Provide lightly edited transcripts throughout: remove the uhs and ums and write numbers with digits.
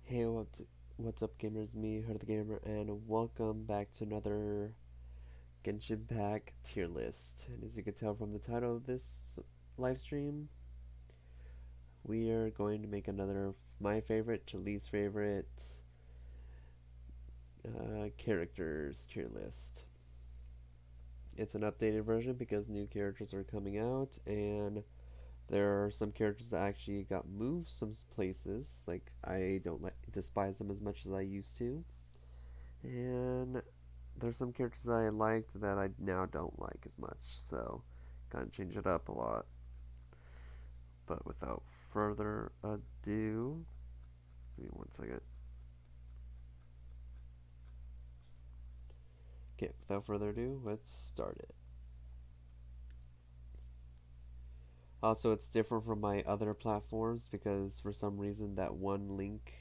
Hey, what's up, gamers? Me, Heart of the Gamer, and welcome back to another Genshin Pack tier list. And as you can tell from the title of this live stream, we are going to make another my favorite to least favorite characters tier list. It's an updated version because new characters are coming out, and there are some characters that actually got moved some places. Like I don't despise them as much as I used to, and there's some characters I liked that I now don't like as much, so gotta change it up a lot. But without further ado, give me one second. Okay, without further ado, let's start it. Also, it's different from my other platforms because for some reason that one link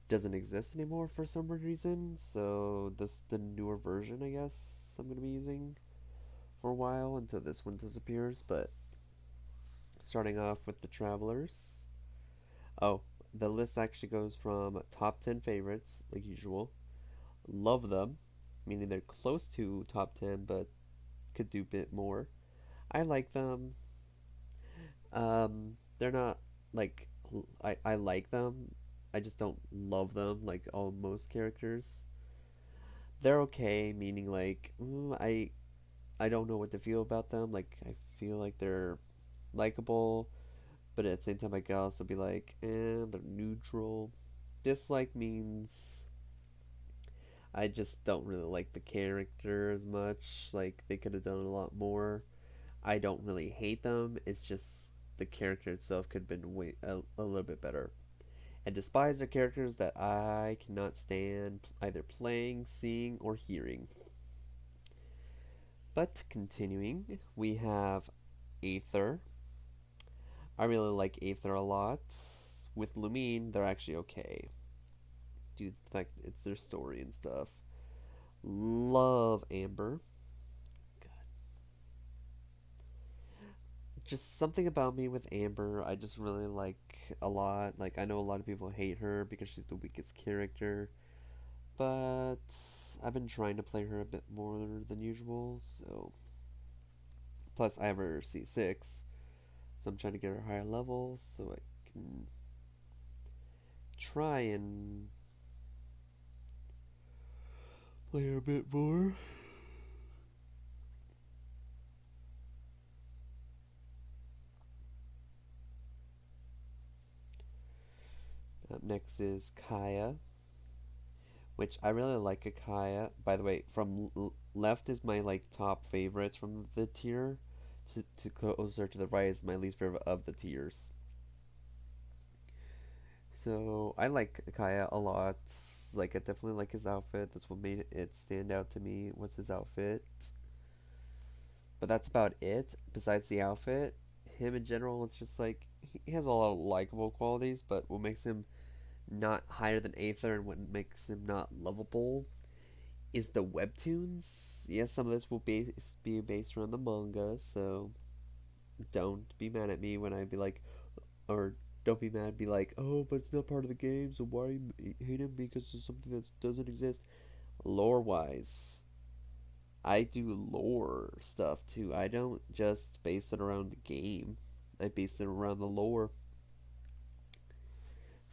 doesn't exist anymore for some reason. So this the newer version, I guess I'm gonna be using for a while until this one disappears. But starting off with the travelers. Oh, the list actually goes from top 10 favorites, like usual. Love them, meaning they're close to top 10, but could do a bit more. I like them. They're not like I like them. I just don't love them like all most characters. They're okay, meaning like I don't know what to feel about them. Like I feel like they're likable, but at the same time I could also be like, they're neutral. Dislike means I just don't really like the character as much. Like they could have done a lot more. I don't really hate them. It's just the character itself could have been a little bit better. And despise are characters that I cannot stand either playing, seeing, or hearing. But continuing, we have Aether. I really like Aether a lot. With Lumine, they're actually okay due to the fact it's their story and stuff. Love Amber. Just something about me with Amber I just really like a lot. Like I know a lot of people hate her because she's the weakest character, but I've been trying to play her a bit more than usual, so plus I have her C6, so I'm trying to get her higher levels so I can try and play her a bit more. Up next is Kaya, which I really like a Kaya. By the way, from left is my like top favorites from the tier. To closer to the right is my least favorite of the tiers. So I like Kaya a lot. Like I definitely like his outfit. That's what made it stand out to me. Was his outfit? But that's about it. Besides the outfit, him in general, it's just like he has a lot of likable qualities. But what makes him not higher than Aether and what makes him not lovable is the webtoons. Yes, some of this will be based around the manga, so don't be mad at me when I be like, or don't be mad, be like, oh, but it's not part of the game, so why are you hating because it's something that doesn't exist? Lore wise, I do lore stuff too. I don't just base it around the game, I base it around the lore.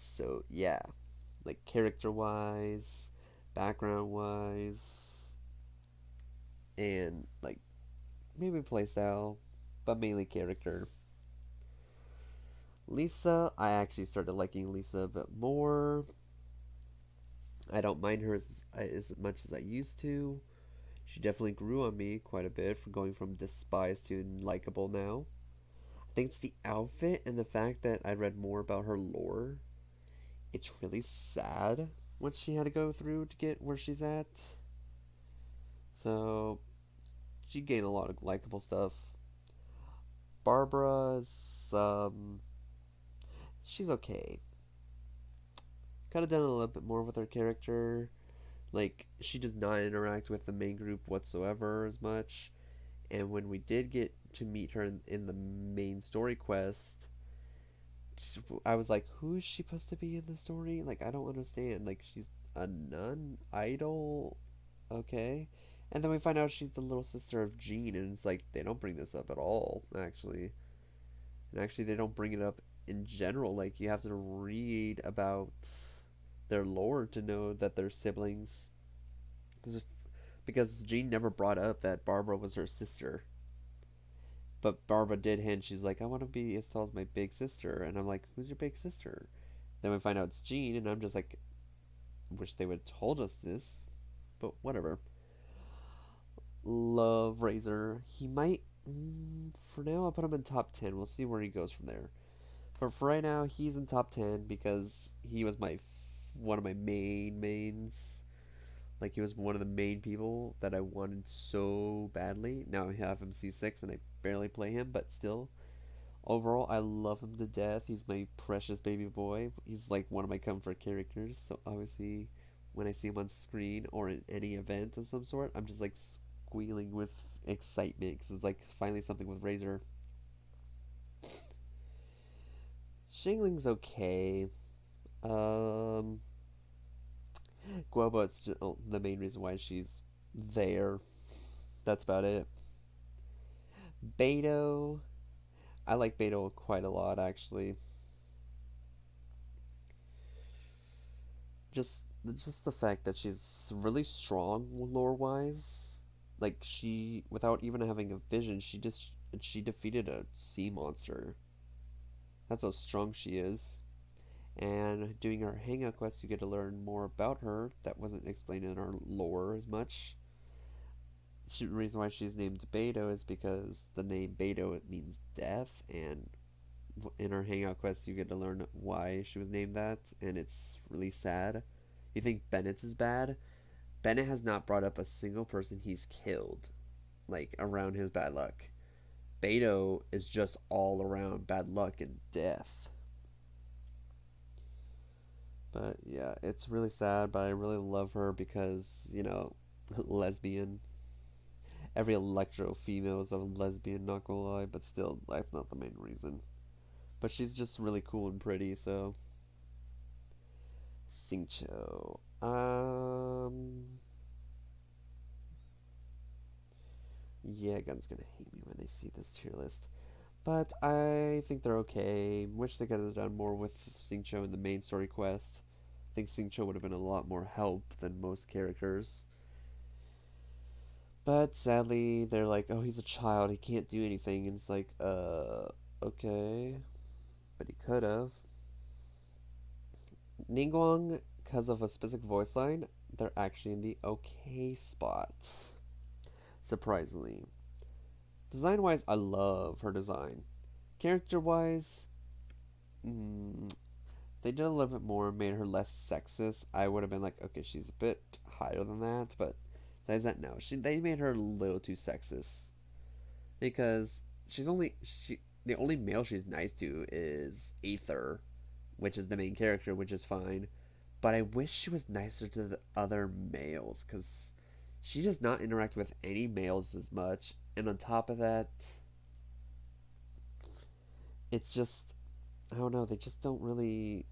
So, yeah, like character wise, background wise, and like maybe playstyle, but mainly character. Lisa, I actually started liking Lisa a bit more. I don't mind her as much as I used to. She definitely grew on me quite a bit from going from despised to likable now. I think it's the outfit and the fact that I read more about her lore. It's really sad what she had to go through to get where she's at. So she gained a lot of likable stuff. Barbara's she's okay. Could have done a little bit more with her character. Like she does not interact with the main group whatsoever as much. And when we did get to meet her in the main story quest, I was like, who is she supposed to be in the story? Like, I don't understand. Like, she's a nun idol, okay? And then we find out she's the little sister of Jean, and it's like they don't bring this up at all, actually. And actually, they don't bring it up in general. Like, you have to read about their lore to know that they're siblings. Because Jean never brought up that Barbara was her sister. But Barbara did hint, she's like, I want to be as tall as my big sister. And I'm like, who's your big sister? Then we find out it's Jean, and I'm just like, wish they would have told us this. But whatever. Love Razor. He might. For now, I'll put him in top 10. We'll see where he goes from there. But for right now, he's in top 10 because he was one of my mains. Like, he was one of the main people that I wanted so badly. Now I have him C6 and I barely play him, but still. Overall, I love him to death. He's my precious baby boy. He's like one of my comfort characters. So obviously, when I see him on screen or in any event of some sort, I'm just like squealing with excitement because it's like finally something with Razor. Shingling's okay. Um, Guoba, it's just the main reason why she's there. That's about it. Beto, I like Beto quite a lot actually. Just the fact that she's really strong lore wise. Like she, without even having a vision, she defeated a sea monster. That's how strong she is. And doing our hangout quest, you get to learn more about her that wasn't explained in our lore as much. The reason why she's named Beto is because the name Beto it means death, and in our hangout quest you get to learn why she was named that, and it's really sad. You think Bennett's is bad? Bennett has not brought up a single person he's killed, like around his bad luck. Beto is just all around bad luck and death. But yeah, it's really sad, but I really love her because, lesbian. Every electro female is a lesbian, not gonna lie, but still, that's not the main reason. But she's just really cool and pretty, so. Singcho. Yeah, Gun's gonna hate me when they see this tier list. But I think they're okay. Wish they could have done more with Singcho in the main story quest. I think Singcho would have been a lot more help than most characters. But sadly, they're like, oh, he's a child, he can't do anything. And it's like, okay. But he could have. Ningguang, because of a specific voice line, they're actually in the okay spot. Surprisingly. Design wise, I love her design. Character wise, they did a little bit more, made her less sexist. I would have been like, okay, she's a bit higher than that, but besides that, no. They made her a little too sexist because the only male she's nice to is Aether, which is the main character, which is fine. But I wish she was nicer to the other males because she does not interact with any males as much. And on top of that, it's just, I don't know, they just don't really.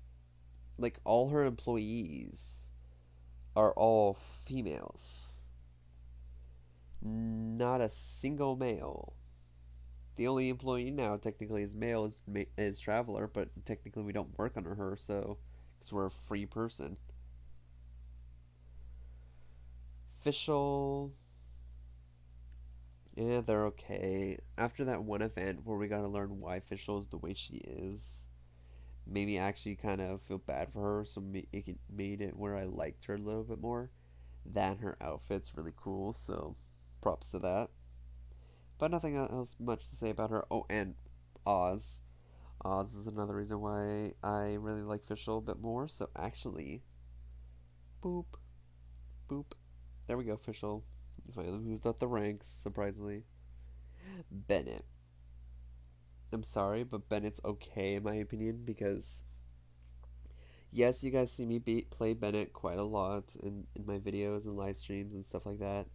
Like, all her employees are all females. Not a single male. The only employee now, technically, is male, is Traveler, but technically we don't work under her, so. Because we're a free person. Official. Yeah, they're okay. After that one event where we gotta learn why Official is the way she is, made me actually kind of feel bad for her, so it made it where I liked her a little bit more. That and her outfit's really cool, so props to that. But nothing else much to say about her. Oh, and Oz. Oz is another reason why I really like Fischl a bit more. So actually, boop, boop. There we go, Fischl. You finally moved up the ranks, surprisingly. Bennett. I'm sorry, but Bennett's okay in my opinion because yes, you guys see me play Bennett quite a lot in my videos and live streams and stuff like that.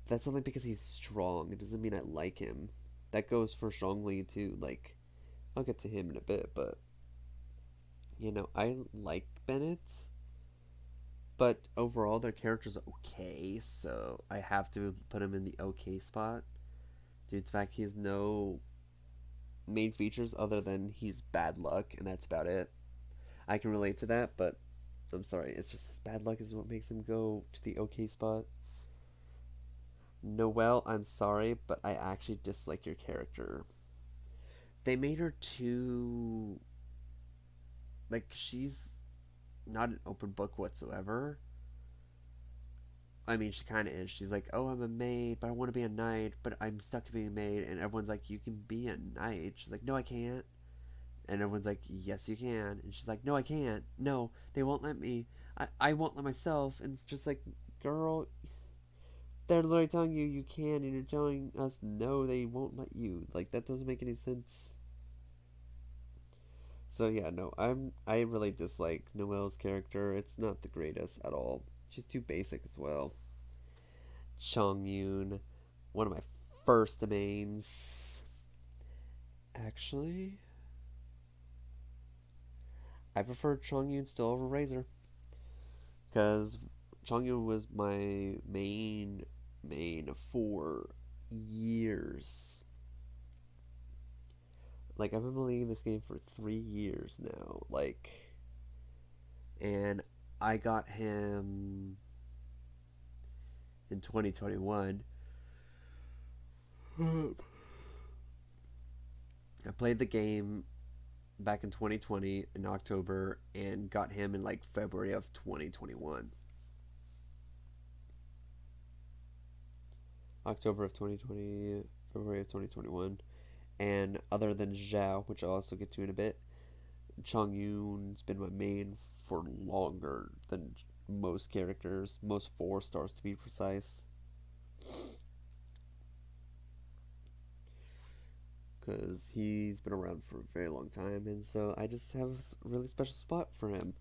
That's only because he's strong. It doesn't mean I like him. That goes for strongly too. Like, I'll get to him in a bit, but I like Bennett, but overall their character's okay, so I have to put him in the okay spot. Due to the fact he has no main features other than he's bad luck, and that's about it. I can relate to that, but I'm sorry, it's just his bad luck is what makes him go to the okay spot. Noelle, I'm sorry, but I actually dislike your character. They made her too. Like, she's not an open book whatsoever. I mean, she kind of is. She's like, oh, I'm a maid, but I want to be a knight, but I'm stuck being a maid. And everyone's like, you can be a knight. She's like, no, I can't. And everyone's like, yes, you can. And she's like, no, I can't. No, they won't let me. I won't let myself. And it's just like, girl, they're literally telling you you can, and you're telling us no, they won't let you. Like, that doesn't make any sense. So yeah, no, I really dislike Noelle's character. It's not the greatest at all. She's too basic as well. Chong Yoon, one of my first mains. Actually, I prefer Chong Yoon still over Razor because Chong Yoon was my main for years. Like, I've been playing this game for 3 years now. Like, and I got him in 2021. I played the game back in 2020 in October and got him in like February of 2021. October of 2020, February of 2021. And other than Zhao, which I'll also get to in a bit, Chong Yoon's been my main for longer than most characters, most 4 stars to be precise. Because he's been around for a very long time, and so I just have a really special spot for him.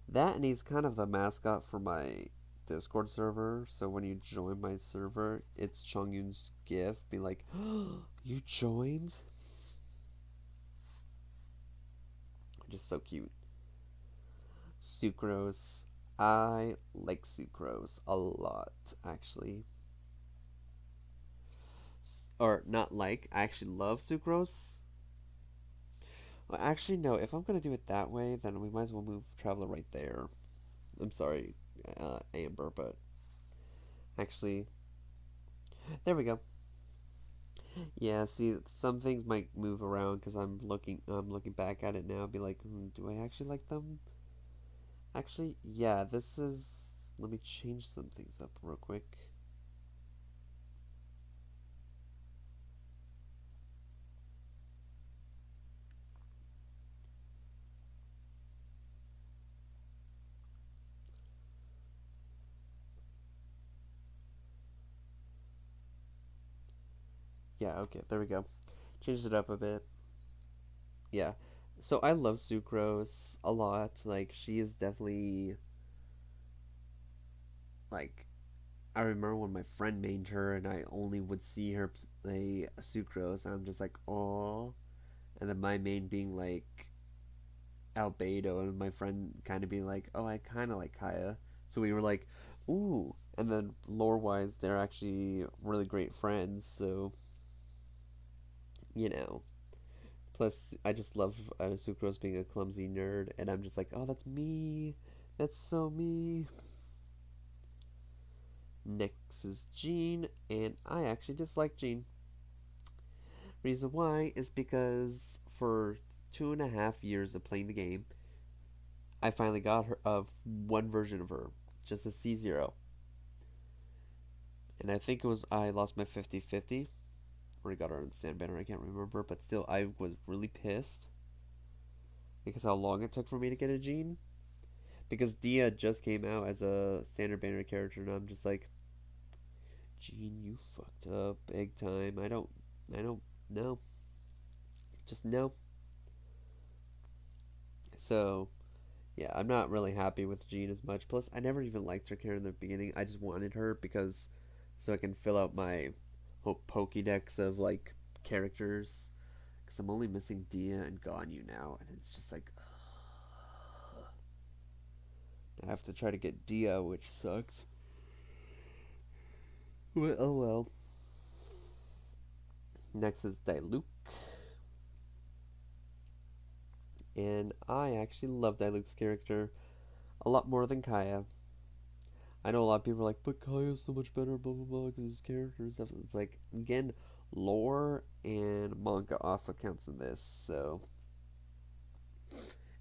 That, and he's kind of the mascot for my Discord server, so when you join my server, it's Chongyun's gif, be like, oh, you joined? Just so cute. Sucrose. I like Sucrose a lot, actually. Or, not like, I actually love Sucrose. Well, actually, no, if I'm gonna do it that way, then we might as well move Traveler right there. I'm sorry, Amber, but actually, there we go. Yeah, see, some things might move around because I'm looking back at it now, and be like, do I actually like them? Actually, yeah, this is. Let me change some things up real quick. Yeah, okay, there we go. Changed it up a bit. Yeah. So I love Sucrose a lot. Like, she is definitely like, I remember when my friend mained her and I only would see her play Sucrose, and I'm just like, oh. And then my main being like Albedo, and my friend kind of being like, oh, I kind of like Kaya. So we were like, ooh. And then lore wise, they're actually really great friends, so, you know. Plus, I just love Sucrose being a clumsy nerd, and I'm just like, oh, that's me. That's so me. Next is Jean, and I actually dislike Jean. Reason why is because for 2.5 years of playing the game, I finally got her of one version of her, just a C0. And I think it was I lost my 50-50, or I got her on the fan banner, I can't remember, but still, I was really pissed because how long it took for me to get a Jean. Because Dia just came out as a standard banner character, and I'm just like, Jean, you fucked up big time. I don't know. Just no. So, yeah, I'm not really happy with Jean as much. Plus, I never even liked her character in the beginning. I just wanted her because so I can fill out my whole Pokédex of like characters. Because I'm only missing Dia and Ganyu now, and it's just like, ugh. I have to try to get Dia, which sucks. Well, oh well. Next is Diluc. And I actually love Diluc's character a lot more than Kaya. I know a lot of people are like, but Kaya's so much better, blah blah blah, because his character and stuff. It's like, again, lore and manga also counts in this. So,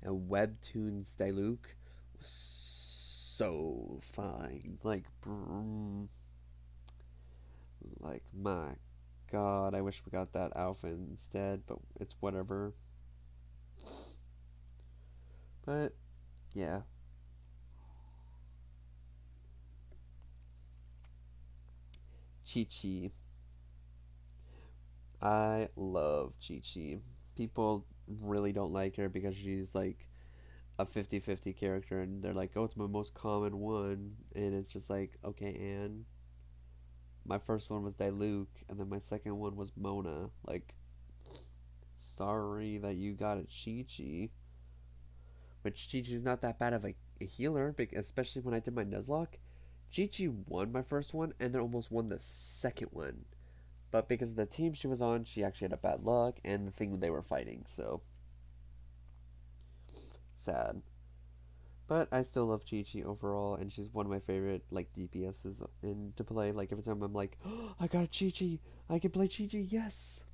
and Webtoons Diluc was so fine. Like my God, I wish we got that outfit instead, but it's whatever. But yeah, Chi Chi. I love Chi Chi. People really don't like her because she's like a 50-50 character, and they're like, oh, it's my most common one. And it's just like, okay, and my first one was Diluc, and then my second one was Mona. Like, sorry that you got a Chi Chi. But Chi Chi's not that bad of a healer, especially when I did my Nuzlocke. Chi Chi won my first one, and then almost won the second one. But because of the team she was on, she actually had a bad luck and the thing they were fighting, so sad. But I still love Chi Chi overall, and she's one of my favorite like DPSs in to play. Like every time I'm like, oh, I got a Chi Chi, I can play Chi Chi, yes.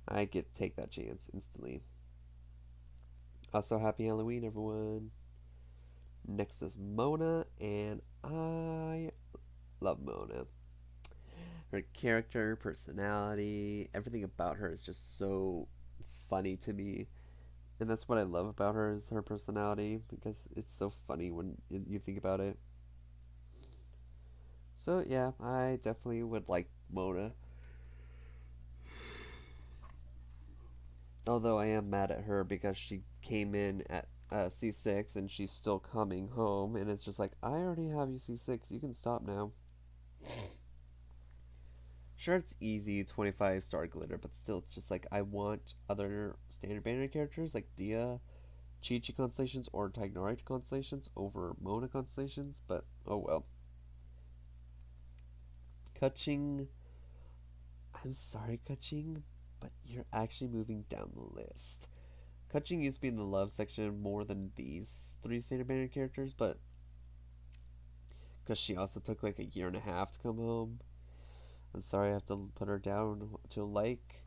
I get take that chance instantly. Also, happy Halloween, everyone. Next is Mona, and I love Mona. Her character, personality, everything about her is just so funny to me. And that's what I love about her is her personality because it's so funny when you think about it. So yeah, I definitely would like Mona. Although I am mad at her because she came in at C6 and she's still coming home, and it's just like, I already have you C6, you can stop now. Sure, it's easy, 25-star glitter, but still, it's just like, I want other standard banner characters like Dia, Chi-Chi constellations, or Tignarite constellations over Mona constellations, but oh well. Kaching, I'm sorry, Kaching, but you're actually moving down the list. Kaching used to be in the love section more than these three standard banner characters, but because she also took like a year and a half to come home, I'm sorry I have to put her down to like.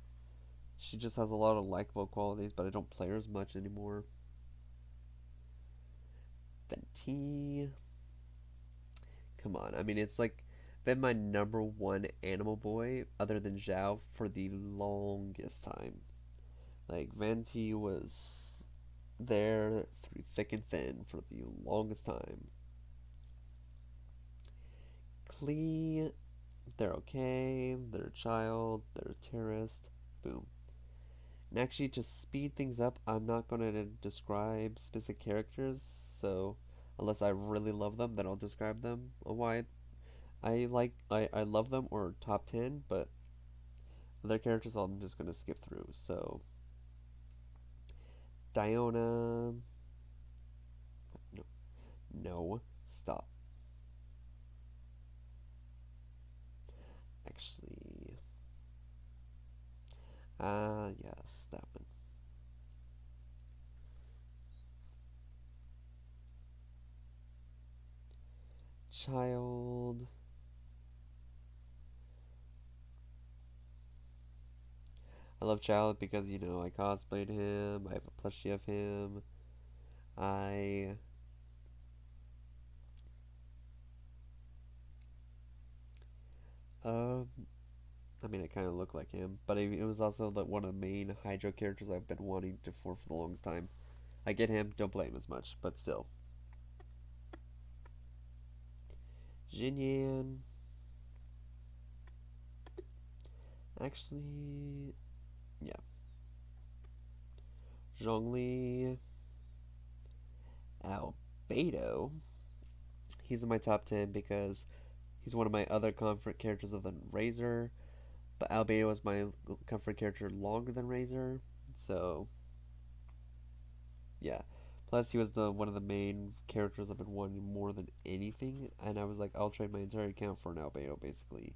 She just has a lot of likable qualities, but I don't play her as much anymore. Venti. Come on, I mean, it's like been my number one animal boy other than Zhao for the longest time. Like, Venti was there through thick and thin for the longest time. Klee, they're okay, they're a child, they're a terrorist, boom. And actually, to speed things up, I'm not going to describe specific characters, so unless I really love them, then I'll describe them on why I love them or top 10, but other characters I'm just going to skip through. So, Diona, no, no, stop. Actually, yes, that one. Child. I love Child because, you know, I cosplayed him, I have a plushie of him, I... Um, I mean, I kind of look like him, but it was also like one of the main Hydro characters I've been wanting to for the longest time. I get him, don't play him as much, but still. Jinyan. Actually, yeah. Zhongli. Albedo. He's in my top 10 because he's one of my other comfort characters other than Razor. But Albedo was my comfort character longer than Razor. So, yeah. Plus, he was the one of the main characters I've been wanting more than anything, and I was like, I'll trade my entire account for an Albedo, basically.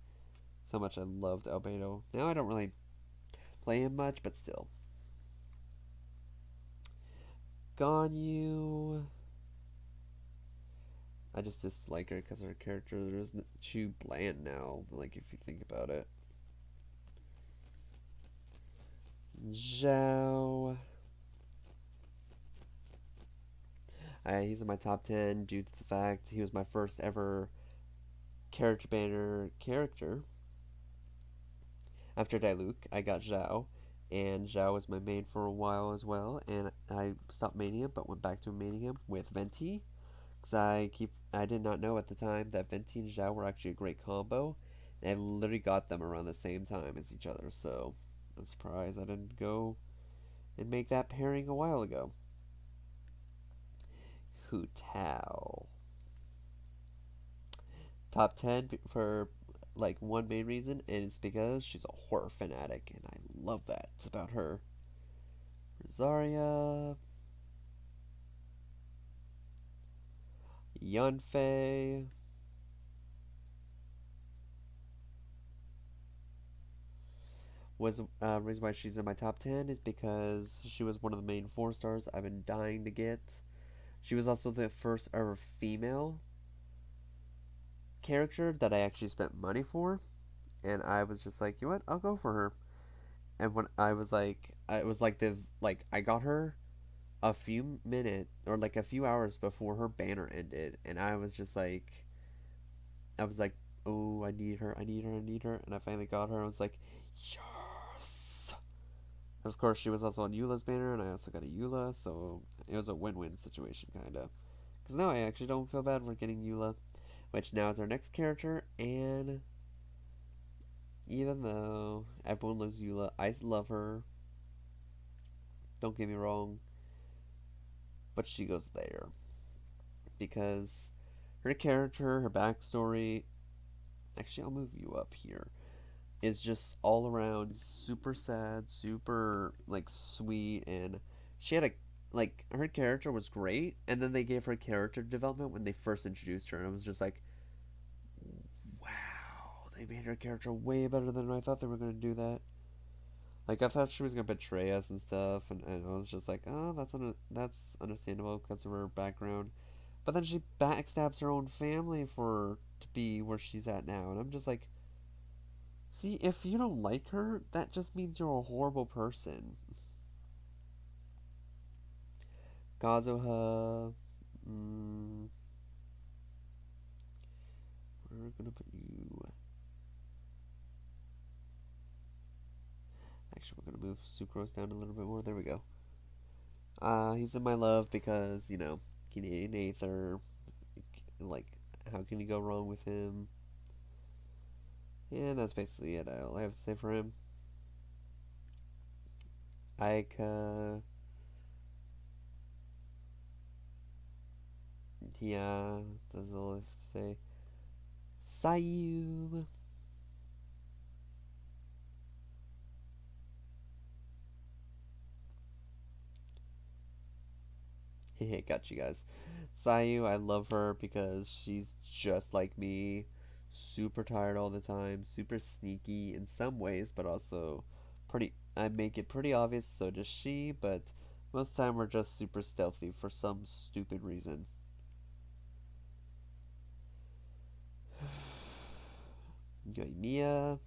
So much I loved Albedo. Now I don't really play him much, but still. Ganyu. I just dislike her because her character is too bland now, like, if you think about it. Zhao. He's in my top 10 due to the fact he was my first ever character banner character. After Diluc, I got Zhao, and Zhao was my main for a while as well, and I stopped maining him, but went back to maining him with Venti, because I did not know at the time that Venti and Zhao were actually a great combo, and I literally got them around the same time as each other, so I'm surprised I didn't go and make that pairing a while ago. Hu Tao. Top 10 for like one main reason, and it's because she's a horror fanatic, and I love that. It's about her. Rosaria. Yunfei. Was reason why she's in my top 10 is because she was one of the main 4 stars I've been dying to get. She was also the first ever female character that I actually spent money for, and I was just like, you know what, I'll go for her. And when I was like, it was like I got her a few minutes or like a few hours before her banner ended, and I was like, oh, I need her, I need her, I need her, and I finally got her. I was like, yes. Of course, she was also on Eula's banner, and I also got a Eula, so it was a win-win situation, kind of. Because now I actually don't feel bad for getting Eula, which now is our next character, and even though everyone loves Eula, I love her. Don't get me wrong, but she goes there because her character, her backstory. Actually, I'll move you up here. Is just all around super sad, super like sweet, and she had a like her character was great, and then they gave her character development when they first introduced her, and it was just like, wow, they made her character way better than I thought they were gonna do that. Like I thought she was gonna betray us and stuff, and I was just like, oh, that's understandable because of her background. But then she backstabs her own family for to be where she's at now, and I'm just like, see, if you don't like her, that just means you're a horrible person. Kazuha, we're gonna put you. Actually, we're gonna move Sucrose down a little bit more. There we go. He's in my love because Canadian Aether. Like, how can you go wrong with him? And that's basically it. All I have to say for him. Aika. Yeah, that's all I have to say. Sayu. Hey, got you guys. Sayu, I love her because she's just like me. Super tired all the time, super sneaky in some ways, but also pretty. I make it pretty obvious, so does she, but most of the time we're just super stealthy for some stupid reason. Yoimiya.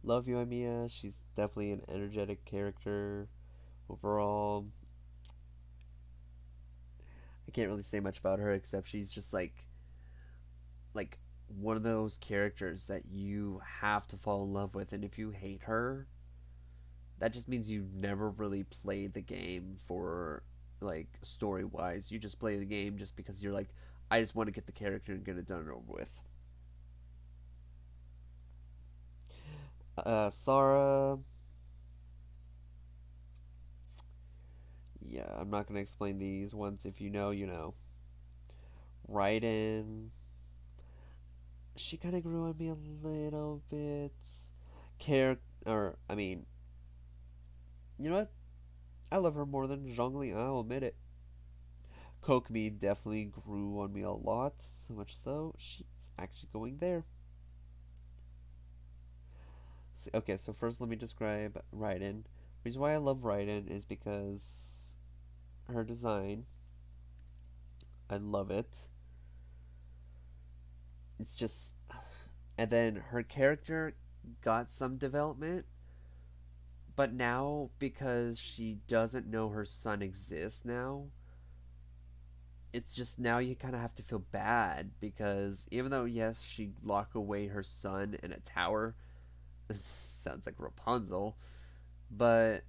Love Yoimiya. She's definitely an energetic character. Overall, I can't really say much about her except she's just like one of those characters that you have to fall in love with, and if you hate her, that just means you never really played the game for like story wise. You just play the game just because you're like, I just want to get the character and get it done and over with. Sarah. Yeah, I'm not gonna explain these ones. If you know, you know. Raiden. She kind of grew on me a little bit. Or I mean, you know what? I love her more than Zhongli, I'll admit it. Kokomi definitely grew on me a lot, so much so she's actually going there. Okay, so first let me describe Raiden. Reason why I love Raiden is because her design, I love it. It's just, and then her character got some development, but now because she doesn't know her son exists now, it's just now you kind of have to feel bad because even though yes she locked away her son in a tower, this sounds like Rapunzel, but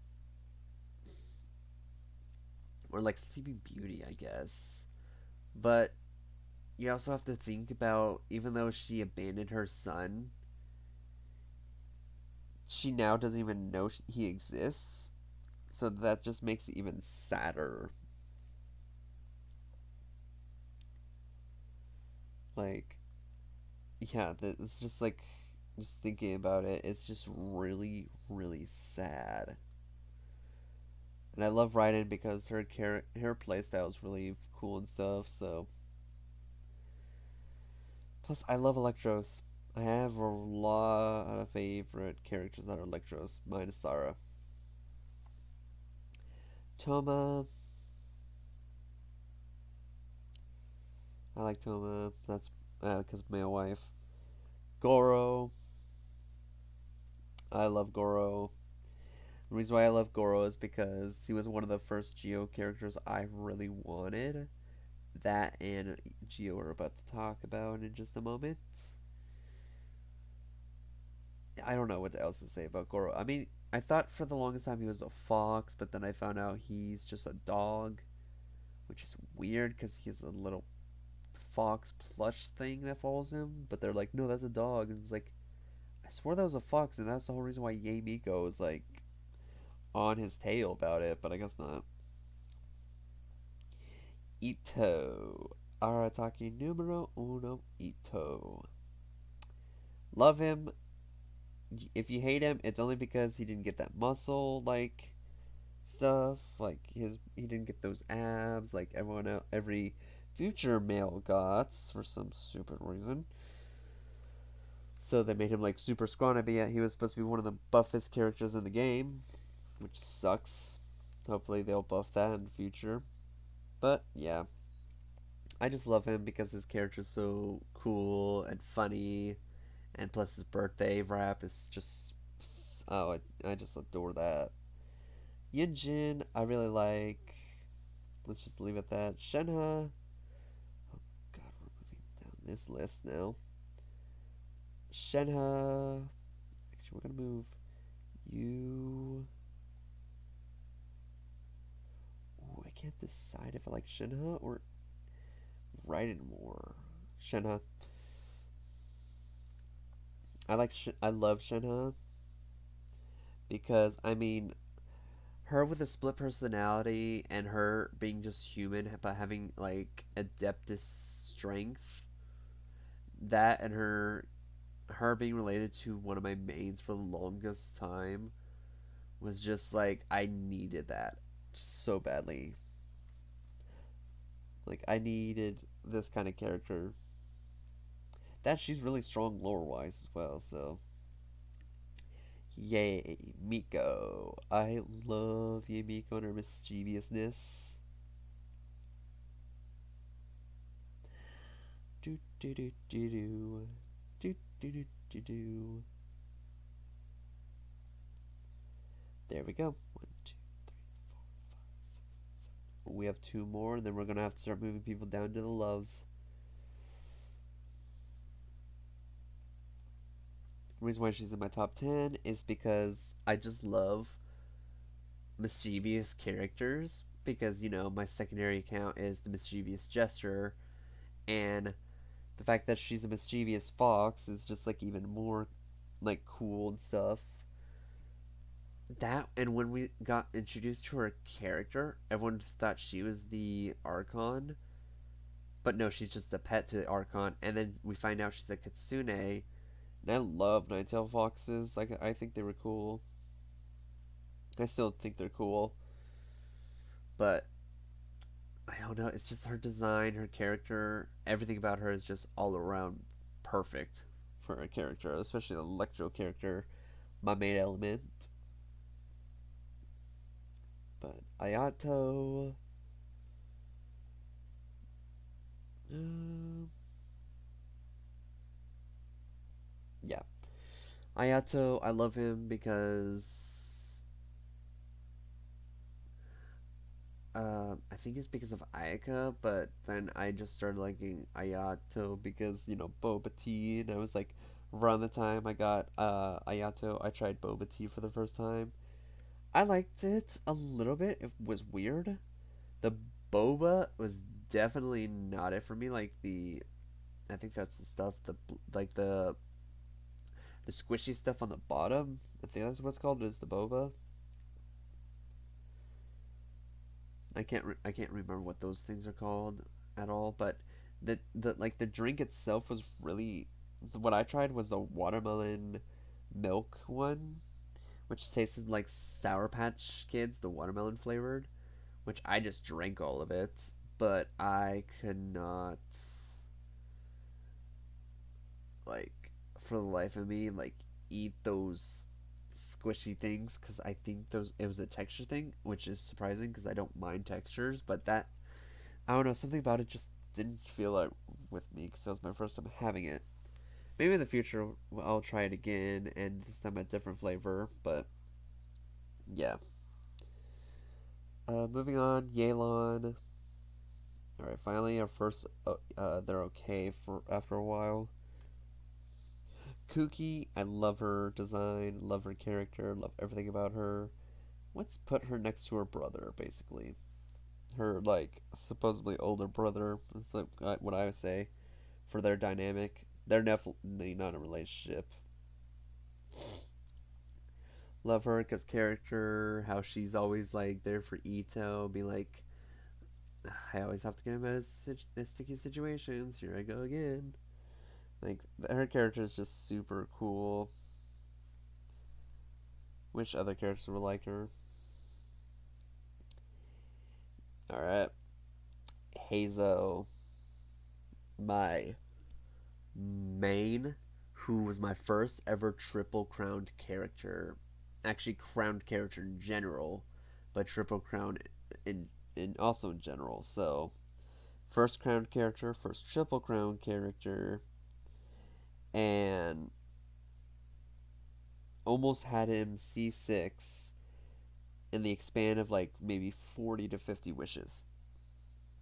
or like Sleeping Beauty, I guess. But you also have to think about even though she abandoned her son, she now doesn't even know he exists. So that just makes it even sadder. Like, yeah, it's just like, just thinking about it, it's just really, really sad. And I love Raiden because her playstyle is really cool and stuff. So, plus I love Electros. I have a lot of favorite characters that are Electros, minus Sarah. Toma, I like Toma. That's because of my wife. Goro, I love Goro. The reason why I love Goro is because he was one of the first Geo characters I really wanted. That and Geo we're about to talk about in just a moment. I don't know what else to say about Goro. I mean, I thought for the longest time he was a fox, but then I found out he's just a dog, which is weird because he's a little fox plush thing that follows him. But they're like, no, that's a dog, and it's like, I swore that was a fox, and that's the whole reason why Yay Miko is like on his tail about it, but I guess not. Ito. Arataki numero uno, Ito. Love him. If you hate him, it's only because he didn't get that muscle like stuff. Like he didn't get those abs like everyone else, every future male got for some stupid reason. So they made him like super scrawny, but yet he was supposed to be one of the buffest characters in the game, which sucks. Hopefully they'll buff that in the future. But yeah, I just love him because his character's so cool and funny, and plus his birthday rap is just I just adore that. Yinjin, I really like. Let's just leave it at that. Shenhe. Oh God, we're moving down this list now. Shenhe. Actually, we're gonna move you. Ooh, I can't decide if I like Shenhe or Raiden more. Shenhe. I love Shenhe because I mean her with a split personality and her being just human but having like adeptus strength, that and her being related to one of my mains for the longest time was just like I needed that so badly. Like I needed this kind of character. That she's really strong lore wise as well, so yay, Miko. I love Yay Miko and her mischievousness. Do do do do do. Do do do do do. There we go. 1, 2, 3, 4, 5, 6, 7. We have two more, and then we're gonna have to start moving people down to the loves. The reason why she's in my top 10 is because I just love mischievous characters. Because, you know, my secondary account is the mischievous jester, and the fact that she's a mischievous fox is just like even more like cool and stuff. That and when we got introduced to her character, everyone thought she was the Archon, but no, she's just a pet to the Archon. And then we find out she's a Kitsune, and I love Ninetail foxes. Like I think they were cool. I still think they're cool. But I don't know. It's just her design, her character, everything about her is just all around perfect for a character, especially the Electro character, my main element. But Ayato, um, yeah, Ayato. I love him because I think it's because of Ayaka, but then I just started liking Ayato because Boba Tea, and I was like, around the time I got Ayato, I tried Boba Tea for the first time. I liked it a little bit. It was weird. The boba was definitely not it for me. I think that's the stuff, like the squishy stuff on the bottom. I think that's what it's called. Is the boba? I can't remember what those things are called at all. But the drink itself was really. What I tried was the watermelon milk one, which tasted like Sour Patch Kids, the watermelon flavored, which I just drank all of it, but I could not, like, for the life of me, like, eat those squishy things because I think those it was a texture thing, which is surprising because I don't mind textures, but that I don't know, something about it just didn't feel like with me because that was my first time having it. Maybe in the future I'll try it again and this time a different flavor, but yeah. Moving on, Yelan. All right, finally our first. They're okay for after a while. Kooky, I love her design, love her character, love everything about her. Let's put her next to her brother, basically. Her, like, supposedly older brother, is like what I would say, for their dynamic. They're definitely not in a relationship. Love her because character, how she's always, like, there for Ito, be like, I always have to get him out of sticky situations, here I go again. Like, her character is just super cool. Which other characters were like her? Alright. Hazo, my main, who was my first ever triple crowned character. Actually, crowned character in general, but triple crown in also in general. So, first crowned character, first triple crown character, and almost had him C6 in the span of like maybe 40 to 50 wishes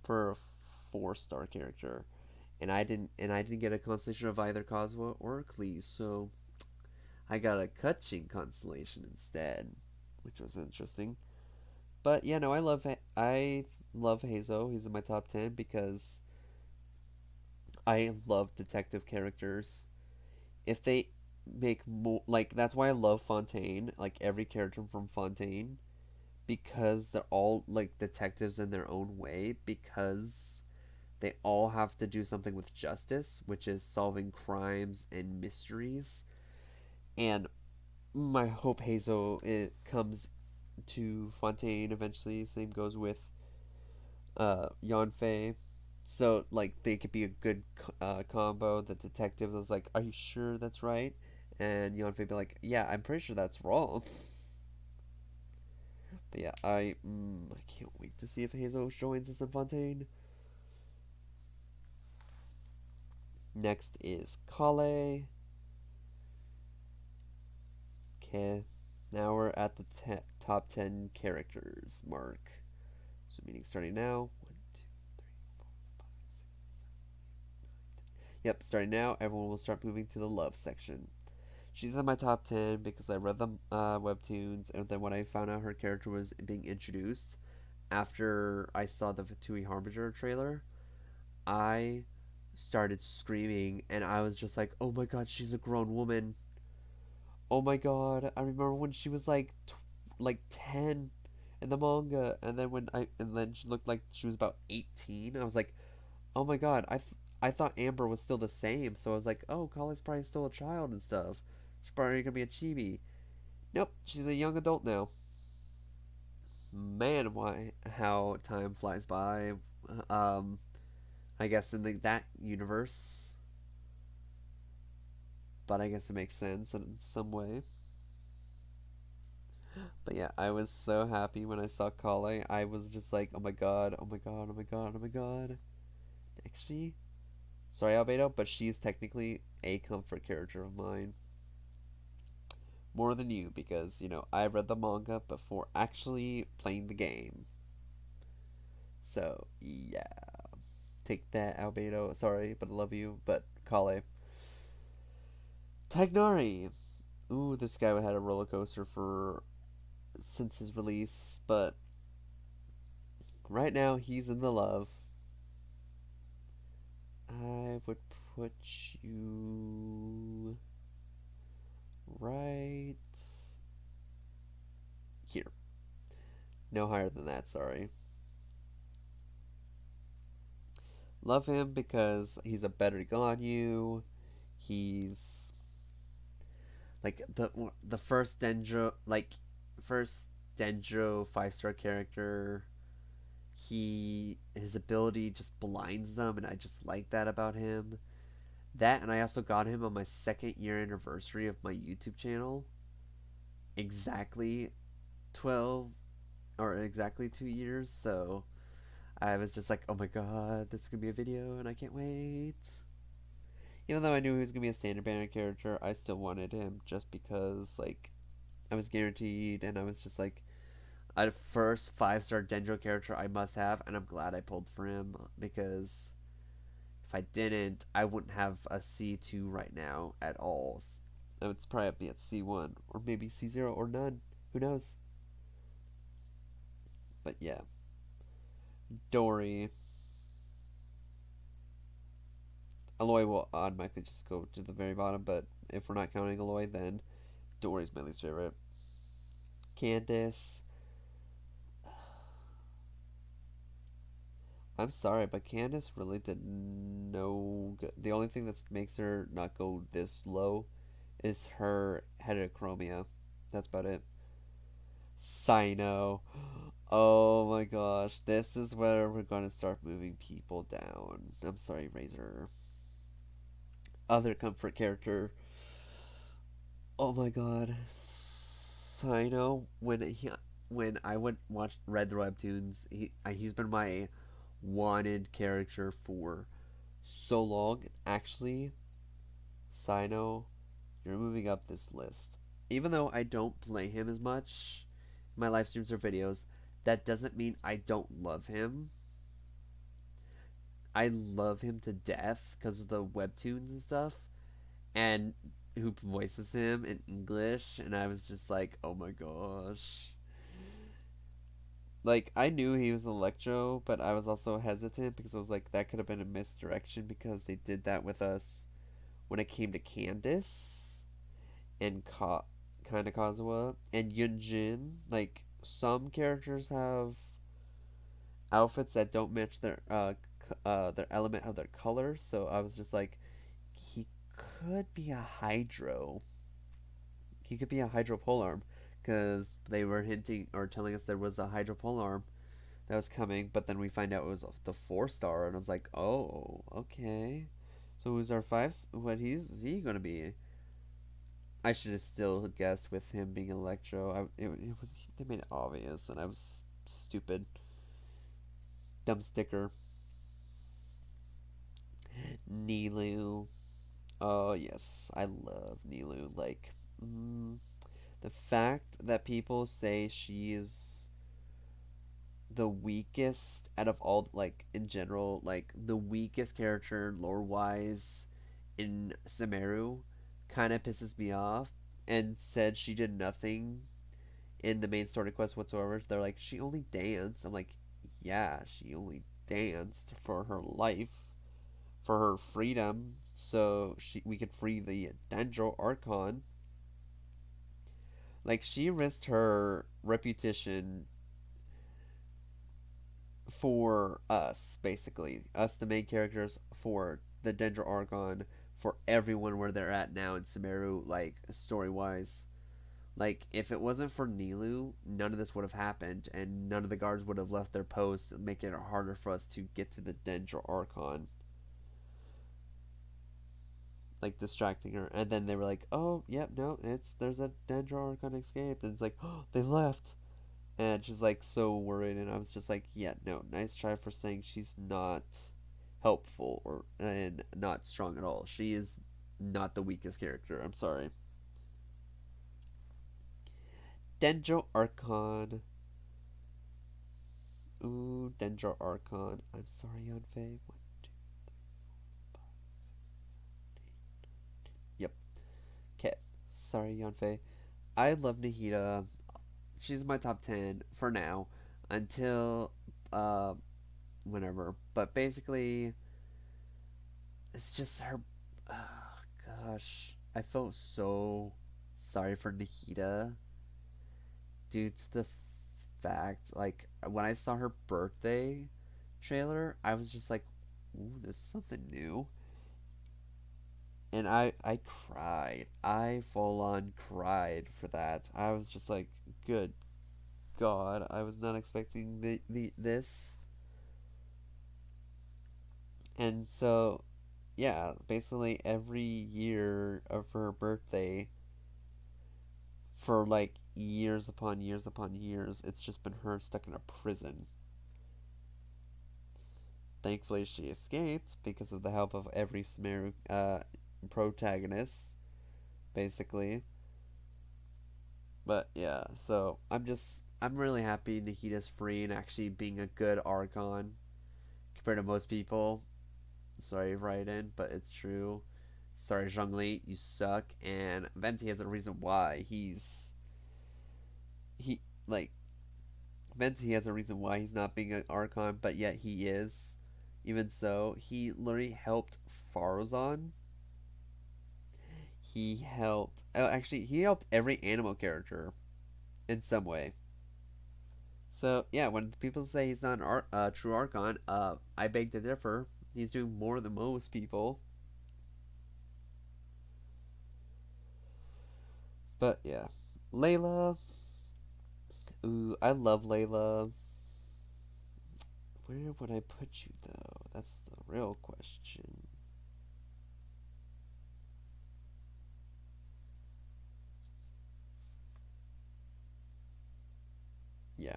for a 4-star character. And I didn't get a constellation of either Kazuha or Cleese, so I got a Kutching constellation instead, which was interesting. But yeah, no, I love Hazo. He's in my top 10 because I love detective characters. If they make more, like, that's why I love Fontaine, like every character from Fontaine, because they're all like detectives in their own way, because they all have to do something with justice, which is solving crimes and mysteries. And my hope Hazel it comes to Fontaine eventually. Same goes with Yanfei. So like they could be a good combo. The detective was like, "Are you sure that's right?" And Yanfei be like, "Yeah, I'm pretty sure that's wrong." But yeah, I can't wait to see if Hazel joins us in Fontaine. Next is Kale. Okay, now we're at the top 10 characters mark. So meaning starting now. 1, 2, 3, 4, 5, 6, 7, 8, 9, 10. Yep, starting now, everyone will start moving to the love section. She's in my top 10 because I read the webtoons, and then when I found out her character was being introduced after I saw the Fatui Harbinger trailer, I started screaming, and I was just like, oh my god, she's a grown woman. Oh my god, I remember when she was like 10 in the manga, and then she looked like she was about 18. I was like, "Oh my god, I thought Amber was still the same." So I was like, "Oh, Kale's probably still a child and stuff. She's probably going to be a chibi." Nope, she's a young adult now. man, why how time flies by. Um, I guess in that universe, but I guess it makes sense in some way. But yeah, I was so happy when I saw Kale. I was just like, oh my god, oh my god, oh my god, oh my god. Actually, sorry, Albedo, but she's technically a comfort character of mine. More than you, because, I read the manga before actually playing the game. So, yeah. Take that, Albedo. Sorry, but I love you. But, Kale. Tagnari. Ooh, this guy had a roller coaster for since his release, but right now he's in the love. I would put you right here. No higher than that, sorry. Love him because he's a better Ganyu. He's like the first Dendro 5-star character. His ability just blinds them, and I just like that about him. That, and I also got him on my 2nd-year anniversary of my YouTube channel. Exactly 12 or exactly 2 years. So I was just like, oh my god, this is gonna be a video, and I can't wait. Even though I knew he was gonna be a standard banner character, I still wanted him just because, like, I was guaranteed, and I was just like, a first 5-star Dendro character I must have, and I'm glad I pulled for him because if I didn't, I wouldn't have a C2 right now at all. I would probably be at C1 or maybe C0 or none. Who knows? But yeah, Dory. Aloy will automatically just go to the very bottom, but if we're not counting Aloy, then Dory's my least favorite. Candace. I'm sorry, but Candace really did no good. The only thing that makes her not go this low is her heterochromia. That's about it. Sino. Oh my gosh, this is where we're gonna start moving people down. I'm sorry, Razor. Other comfort character. Oh my god, Sino. When I would watch read the webtoons, he's been my wanted character for so long. Actually, Sino, you're moving up this list. Even though I don't play him as much in my live streams or videos, that doesn't mean I don't love him. I love him to death because of the webtoons and stuff, and who voices him in English, and I was just like, oh my gosh. Like, I knew he was Electro, but I was also hesitant because I was like, that could have been a misdirection because they did that with us when it came to Candace and kind of Kazuha and Yunjin. Like, some characters have outfits that don't match their element of their color, so I was just like, he could be a Hydro. He could be a Hydro Polearm because they were hinting or telling us there was a Hydro Polearm that was coming, but then we find out it was the 4-star, and I was like, oh, okay. So who's our 5? What is he gonna be? I should have still guessed with him being Electro. It was they made it obvious, and I was stupid, dumb sticker. Nilu. Oh yes, I love Nilu. Like, the fact that people say she is the weakest out of all, like, in general, like the weakest character lore wise in Sumeru kind of pisses me off, and said she did nothing in the main story quest whatsoever. They're like, she only danced. I'm like, yeah, she only danced for her life, for her freedom, so we could free the Dendro Archon. Like, she risked her reputation for us, basically. Us, the main characters, for the Dendro Archon, for everyone where they're at now in Sumeru, like, story wise. Like, if it wasn't for Nilu, none of this would have happened, and none of the guards would have left their post, making it harder for us to get to the Dendro Archon. Like, distracting her. And then they were like, oh, yep, no, there's a Dendro Archon escape. And it's like, oh, they left. And she's like so worried, and I was just like, yeah, no, nice try for saying she's not helpful and not strong at all. She is not the weakest character. I'm sorry. Dendro Archon. Ooh, Dendro Archon. I'm sorry, Yanfei. 1, 2, 3, 4, 5, 6, 7, 8. Yep. Okay. Sorry, Yanfei. I love Nahida. She's my top 10 for now until uh whenever. But basically, it's just her. Oh, gosh, I felt so sorry for Nikita due to the fact, like, when I saw her birthday trailer, I was just like, ooh, there's something new. And I cried. I full on cried for that. I was just like, good God, I was not expecting this. And so, yeah, basically every year of her birthday, for like years upon years upon years, it's just been her stuck in a prison. Thankfully, she escaped because of the help of every Sumeru protagonist, basically. But yeah, so I'm really happy Nikita's free and actually being a good Archon compared to most people. Sorry, Raiden, but it's true. Sorry, Zhongli, you suck. And Venti has a reason why he like Venti has a reason why he's not being an Archon, but yet he is. Even so, he literally helped Faruzan. He helped. Oh, actually, he helped every animal character in some way. So yeah, when people say he's not an true Archon, I beg to differ. He's doing more than most people. But yeah, Layla. Ooh, I love Layla. Where would I put you though? That's the real question. Yeah,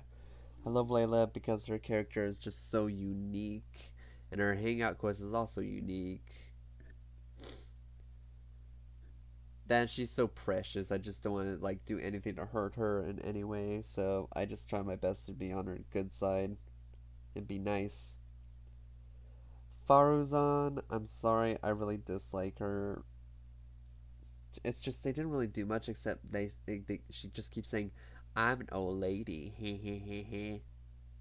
I love Layla because her character is just so unique, and her hangout quest is also unique. Then she's so precious. I just don't want to like do anything to hurt her in any way. So I just try my best to be on her good side and be nice. Faruzan, I'm sorry, I really dislike her. It's just they didn't really do much except she just keeps saying, "I'm an old lady." He he he he.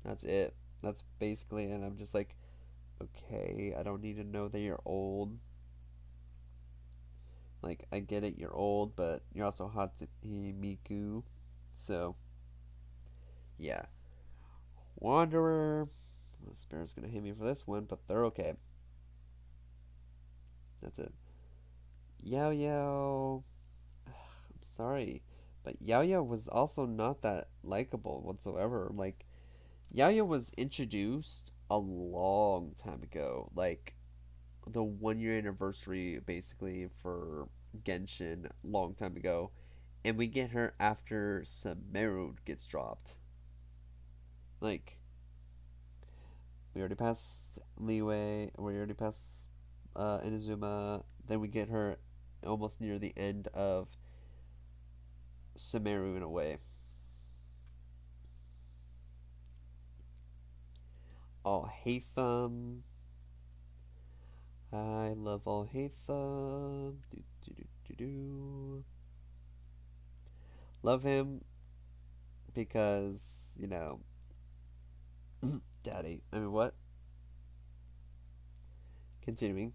That's it. That's basically it. I'm just like, okay, I don't need to know that you're old. Like, I get it, you're old, but you're also Hatsune Miku. So, yeah. Wanderer. The Spirit's gonna hit me for this one, but they're okay. That's it. Yao Yao. I'm sorry, but Yao Yao was also not that likable whatsoever. Like, Yao Yao was introduced a long time ago. Like, the 1 year anniversary, basically, for Genshin, long time ago. And we get her after Sumeru gets dropped. Like, we already passed Leeway, we already passed Inazuma, then we get her almost near the end of Sumeru in a way. Alhaitham. I love Alhaitham. Do, do, do, do, do. Love him because, daddy. I mean, what? Continuing.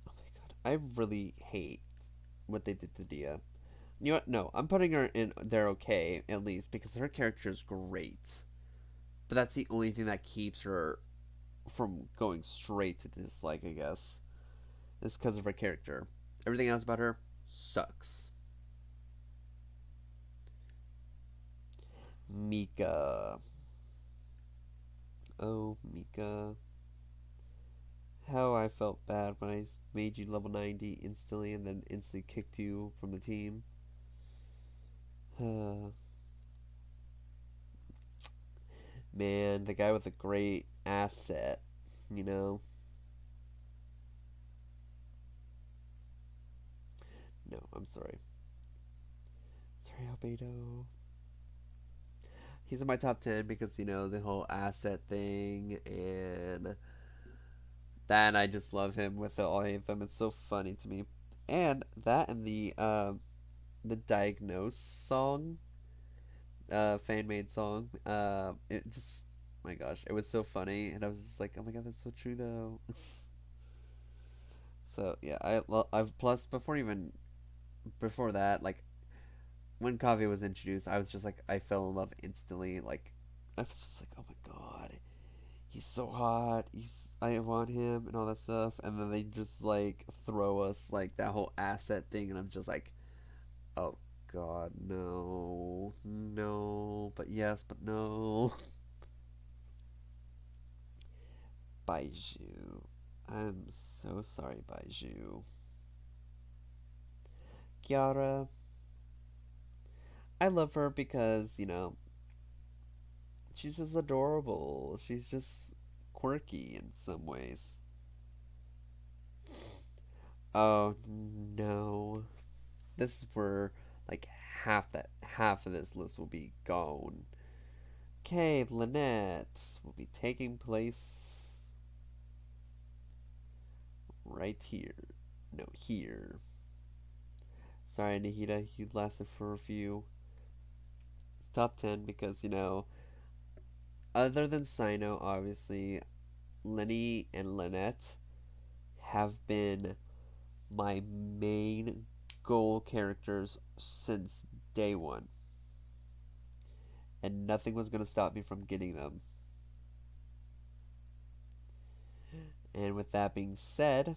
Oh my god. I really hate what they did to Dia. You know what? No, I'm putting her in there okay, at least, because her character is great. But that's the only thing that keeps her from going straight to dislike, I guess. It's because of her character. Everything else about her sucks. Mika. Oh, Mika. How I felt bad when I made you level 90 instantly and then instantly kicked you from the team. Man, the guy with a great asset, you know? No, I'm sorry. Sorry, Albedo. He's in my top 10 because, the whole asset thing and that I just love him with all of them. It's so funny to me. And that and the Diagnose song, fan made song, it just my gosh, it was so funny and I was just like, oh my god, that's so true though. So yeah, I've plus before that, like when Kaveh was introduced, I was just like I fell in love instantly. Like I was just like, oh my god, he's so hot. I want him and all that stuff. And then they just like throw us like that whole asset thing, and I'm just like, oh god, no, no, but yes, but no. Baiju, I'm so sorry, Baiju. Kiara, I love her because she's just adorable. She's just quirky in some ways. Oh no. This is where like half of this list will be gone. Okay, Lynette will be taking place right here. No, here. Sorry, Nahida, you lasted for a few. Top 10 because, other than Sino, obviously, Lenny and Lynette have been my main goal characters since day one. And nothing was going to stop me from getting them. And with that being said,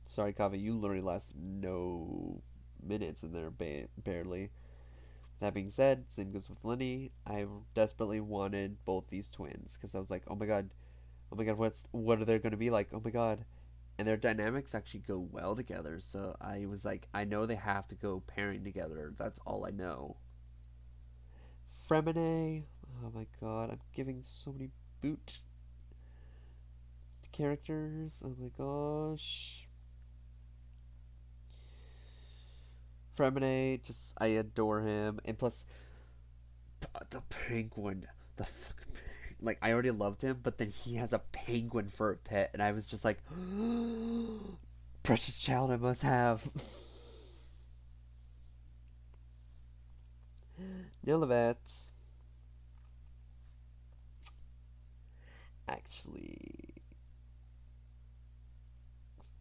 sorry, Kaveh, you literally lasted no minutes in there, barely. That being said, same goes with Lenny. I desperately wanted both these twins because I was like, oh my god, what are they going to be like? Oh my god, and their dynamics actually go well together. So I was like, I know they have to go pairing together. That's all I know. Fremine, oh my god, I'm giving so many boot characters. Oh my gosh. Fremine, just I adore him, and plus the penguin, the fucking like I already loved him, but then he has a penguin for a pet, and I was just like, precious child, I must have. Nilivets, actually,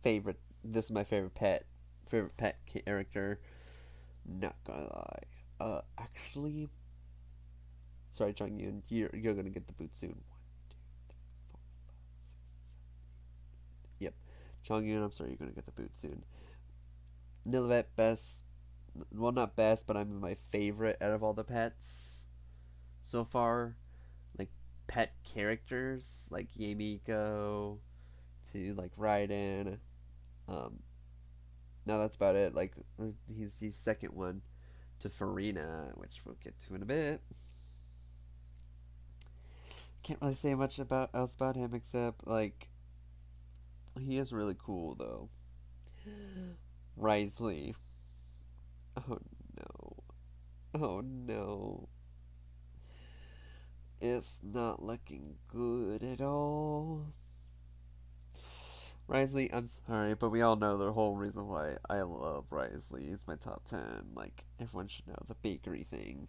favorite. This is my favorite pet character. Not gonna lie. Actually, sorry, Chongyun, you're gonna get the boot soon. 1, 2, 3, 4, 5, 6, 7. Yep, Chongyun, I'm sorry, you're gonna get the boot soon. Nilvet, best. Well, not best, but I'm my favorite out of all the pets so far. Like pet characters, like Yamiko to like Raiden. Um, no, that's about it. Like he's the second one to Farina, which we'll get to in a bit. Can't really say much else about him except like he is really cool though. Risley. Oh no. Oh no. It's not looking good at all. Risley, I'm sorry, but we all know the whole reason why I love Risley. He's my top 10. Like, everyone should know the bakery thing.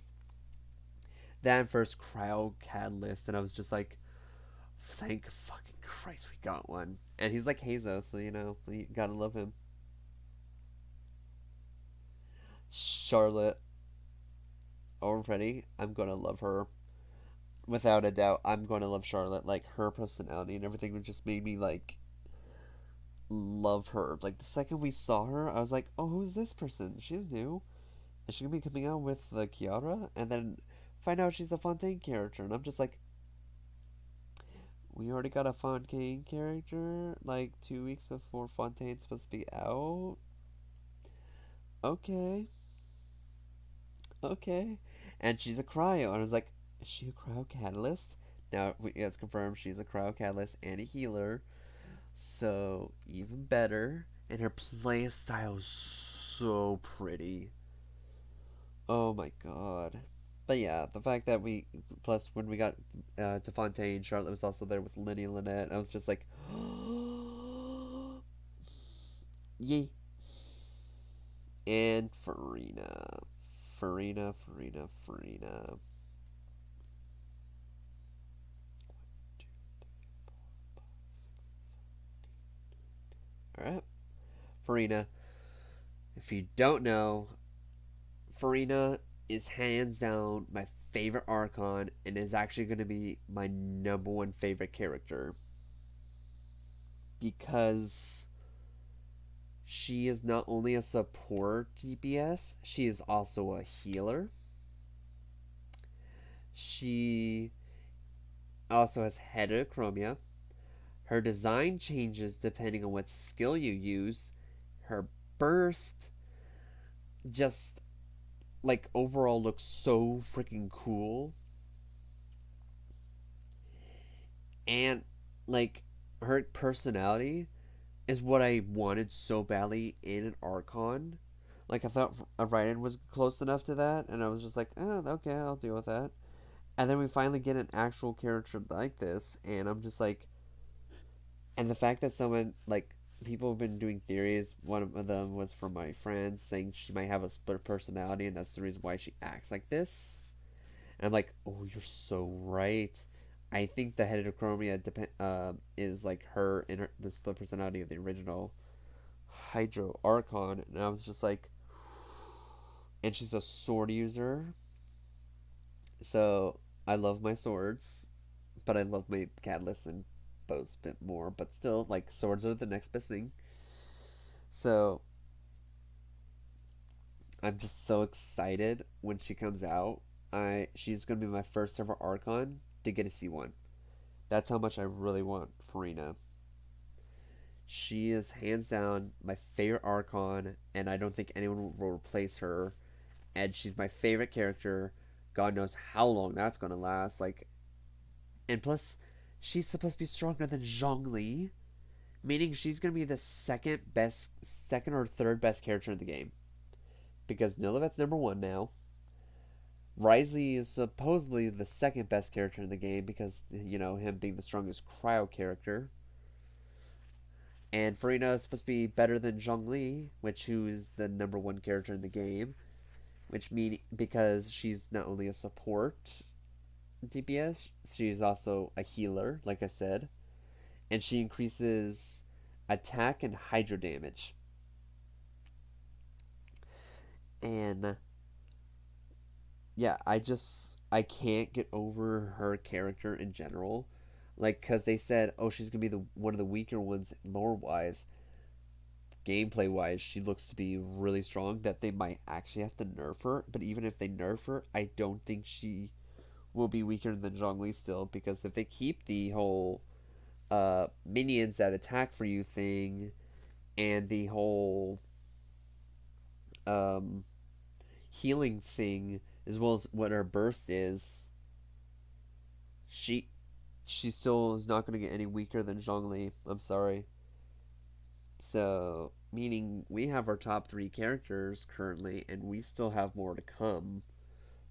That first Cryo Catalyst, and I was just like, thank fucking Christ we got one. And he's like Hazo, so you gotta love him. Charlotte, already, I'm gonna love her. Without a doubt, I'm gonna love Charlotte. Like, her personality and everything just made me, like, love her. Like, the second we saw her, I was like, oh, who's this person? She's new. Is she gonna be coming out with Kiara? And then find out she's a Fontaine character, and I'm just like, we already got a Fontaine character like 2 weeks before Fontaine's supposed to be out. Okay, okay, and she's a cryo, and I was like, is she a cryo catalyst? Now it's confirmed she's a cryo catalyst and a healer, so even better. And her play style is so pretty. Oh my god. But yeah, the fact that we plus when we got to Fontaine, Charlotte was also there with Lenny and Lynette. I was just like, yay! And Farina. All right, Farina. If you don't know, Farina is hands down my favorite Archon and is actually going to be my number one favorite character because she is not only a support DPS, she is also a healer. She also has heterochromia. Her design changes depending on what skill you use. Her burst just like overall looks so freaking cool. And like her personality is what I wanted so badly in an Archon. Like I thought a Raiden was close enough to that, and I was just like, oh, okay, I'll deal with that. And then we finally get an actual character like this, and I'm just like, and the fact that someone like people have been doing theories. One of them was from my friends saying she might have a split personality, and that's the reason why she acts like this. And I'm like, oh, you're so right. I think the heterochromia is like her in the split personality of the original Hydro Archon, and I was just like, and she's a sword user, so I love my swords, but I love my catalysts and bows a bit more. But still, like swords are the next best thing. So I'm just so excited when she comes out. She's gonna be my first ever Archon to get a C1. That's how much I really want Farina. She is hands down my favorite Archon, and I don't think anyone will replace her. And she's my favorite character. God knows how long that's gonna last. Like, and plus, she's supposed to be stronger than Zhongli, meaning she's gonna be the second or third best character in the game. Because Nilovet's number one now. Risley is supposedly the second best character in the game because, him being the strongest cryo character. And Farina is supposed to be better than Zhongli, who is the number one character in the game, which mean because she's not only a support DPS, she's also a healer, like I said, and she increases attack and hydro damage. And yeah, I can't get over her character in general. Like, cause they said, oh, she's gonna be the one of the weaker ones lore wise. Gameplay wise, she looks to be really strong. That they might actually have to nerf her. But even if they nerf her, I don't think she will be weaker than Zhongli still. Because if they keep the whole minions that attack for you thing and the whole um, healing thing, as well as what her burst is, she she still is not going to get any weaker than Zhongli. I'm sorry. So, meaning we have our top three characters currently, and we still have more to come,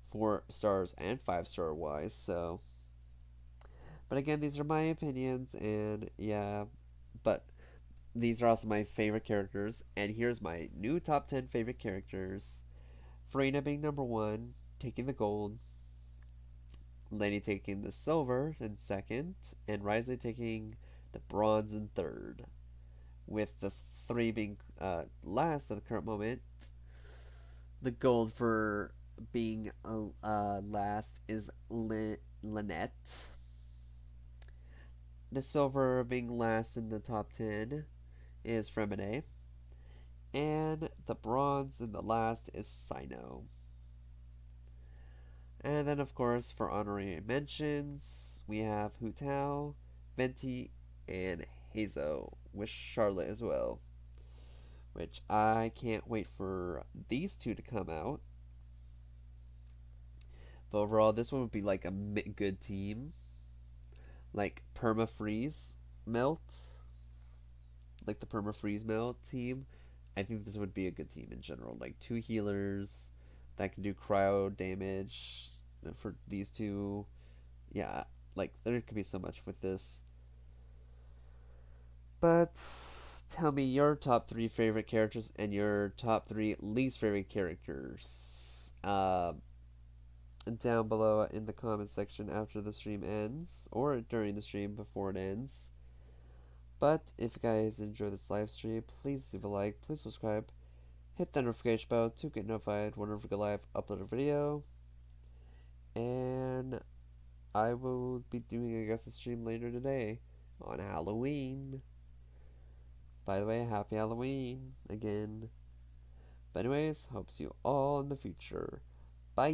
4 stars and 5-star wise. So, but again, these are my opinions, and yeah, but these are also my favorite characters. And here's my new top 10 favorite characters: Farina being number one, taking the gold. Lenny taking the silver in second, and Risley taking the bronze in third, with the three being last at the current moment. The gold for being last is Lynette. The silver being last in the top 10 is Fremine. And the bronze in the last is Sino. And then, of course, for honorary mentions, we have Hu Tao, Venti, and Hazo, with Charlotte as well. Which I can't wait for these two to come out. But overall, this one would be like a good team. Like Permafreeze Melt. Like the Permafreeze Melt team. I think this would be a good team in general. Like two healers that can do cryo damage for these two. Yeah, like there could be so much with this. But tell me your top three favorite characters and your top three least favorite characters. Down below in the comment section after the stream ends, or during the stream before it ends. But if you guys enjoy this live stream, please leave a like, please subscribe, hit the notification bell to get notified whenever we go live, upload a video. And I will be doing, I guess, a stream later today on Halloween. By the way, happy Halloween again. But anyways, hope to see you all in the future. Bye!